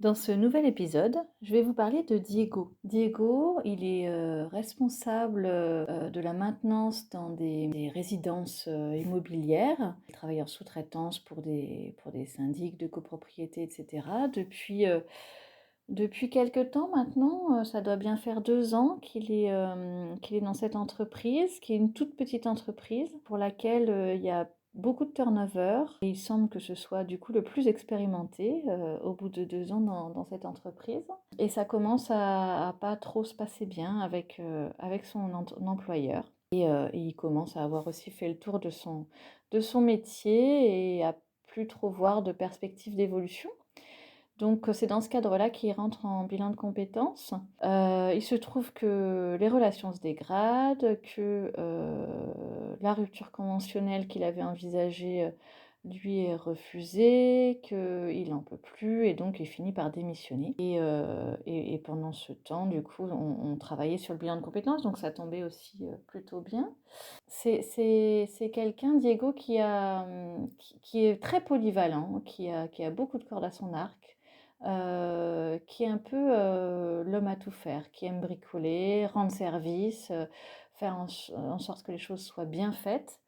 Dans ce nouvel épisode, je vais vous parler de Diego. Diego, il est responsable de la maintenance dans des résidences immobilières. Il travaille en sous-traitance pour des syndics de copropriété, etc. Depuis quelque temps maintenant, ça doit bien faire 2 ans qu'il est dans cette entreprise, qui est une toute petite entreprise pour laquelle, il y a beaucoup de turnover et il semble que ce soit du coup le plus expérimenté, au bout de 2 ans dans cette entreprise et ça commence à pas trop se passer bien avec son employeur et il commence à avoir aussi fait le tour de son métier et à plus trop voir de perspective d'évolution. Donc, c'est dans ce cadre-là qu'il rentre en bilan de compétences. Il se trouve que les relations se dégradent, que, la rupture conventionnelle qu'il avait envisagée, lui est refusée, qu'il n'en peut plus et donc il finit par démissionner et pendant ce temps, du coup, on travaillait sur le bilan de compétences, donc ça tombait aussi, plutôt bien. C'est quelqu'un, Diego, qui est très polyvalent, qui a beaucoup de cordes à son arc, qui est un peu, l'homme à tout faire, qui aime bricoler, rendre service, faire en sorte que les choses soient bien faites,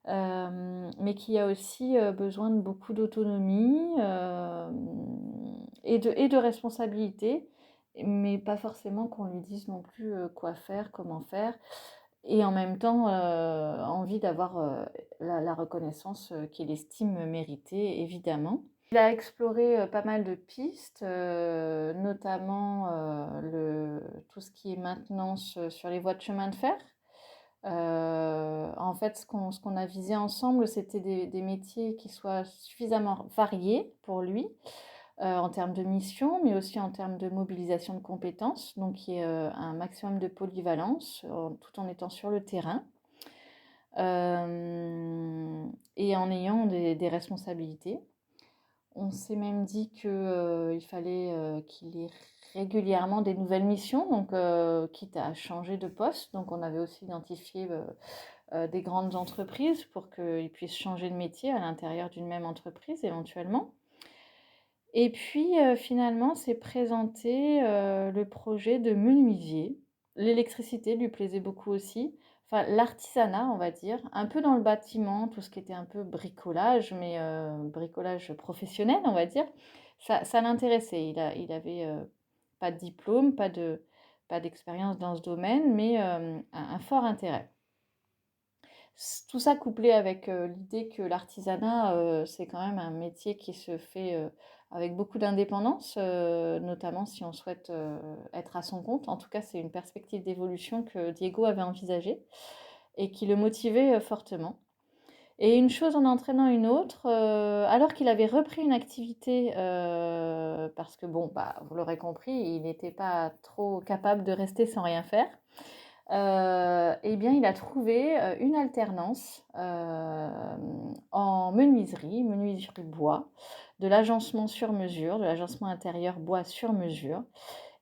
mais qui a aussi, besoin de beaucoup d'autonomie, et de responsabilité, mais pas forcément qu'on lui dise non plus, quoi faire, comment faire. Et en même temps, envie d'avoir, la reconnaissance, qu'il estime méritée, évidemment. Il a exploré, pas mal de pistes, notamment, tout ce qui est maintenance, sur les voies de chemin de fer. En fait, ce qu'on a visé ensemble, c'était des métiers qui soient suffisamment variés pour lui, en termes de mission, mais aussi en termes de mobilisation de compétences, donc il y ait, un maximum de polyvalence, tout en étant sur le terrain, et en ayant des responsabilités. On s'est même dit que, il fallait, qu'il ait régulièrement des nouvelles missions, donc quitte à changer de poste. Donc on avait aussi identifié, des grandes entreprises pour qu'il puisse changer de métier à l'intérieur d'une même entreprise éventuellement. Et puis, finalement, s'est présenté, le projet de menuisier. L'électricité lui plaisait beaucoup aussi, enfin l'artisanat, on va dire, un peu dans le bâtiment, tout ce qui était un peu bricolage, mais bricolage professionnel, on va dire. Ça l'intéressait. Il avait, pas de diplôme, pas d'expérience dans ce domaine, mais un fort intérêt. Tout ça couplé avec, l'idée que l'artisanat, c'est quand même un métier qui se fait, avec beaucoup d'indépendance, notamment si on souhaite, être à son compte. En tout cas, c'est une perspective d'évolution que Diego avait envisagée et qui le motivait, fortement. Et une chose en entraînant une autre, alors qu'il avait repris une activité, parce que bon, bah, vous l'aurez compris, il n'était pas trop capable de rester sans rien faire. Et bien, il a trouvé, une alternance, en menuiserie bois, de l'agencement sur mesure, de l'agencement intérieur bois sur mesure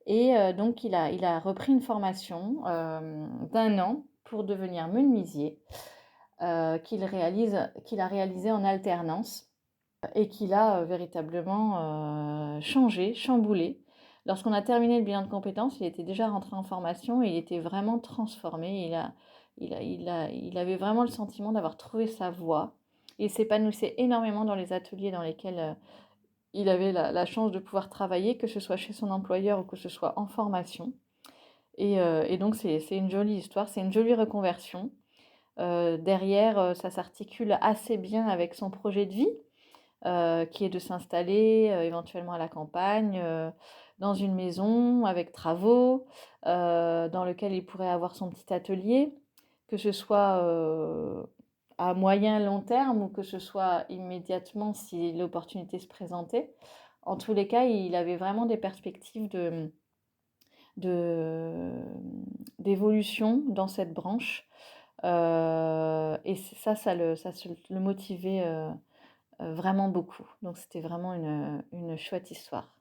et donc il a repris une formation, d'1 an pour devenir menuisier, qu'il a réalisé en alternance et qu'il a, véritablement, changé, chamboulé. Lorsqu'on a terminé le bilan de compétences, il était déjà rentré en formation et il était vraiment transformé. Il avait vraiment le sentiment d'avoir trouvé sa voie. Il s'épanouissait énormément dans les ateliers dans lesquels, il avait la chance de pouvoir travailler, que ce soit chez son employeur ou que ce soit en formation et donc c'est une jolie histoire, c'est une jolie reconversion. Derrière, ça s'articule assez bien avec son projet de vie, qui est de s'installer, éventuellement à la campagne, dans une maison avec travaux, dans lequel il pourrait avoir son petit atelier, que ce soit, à moyen long terme ou que ce soit immédiatement si l'opportunité se présentait. En tous les cas, il avait vraiment des perspectives de d'évolution dans cette branche, et ça le motivait, vraiment beaucoup. Donc c'était vraiment une chouette histoire.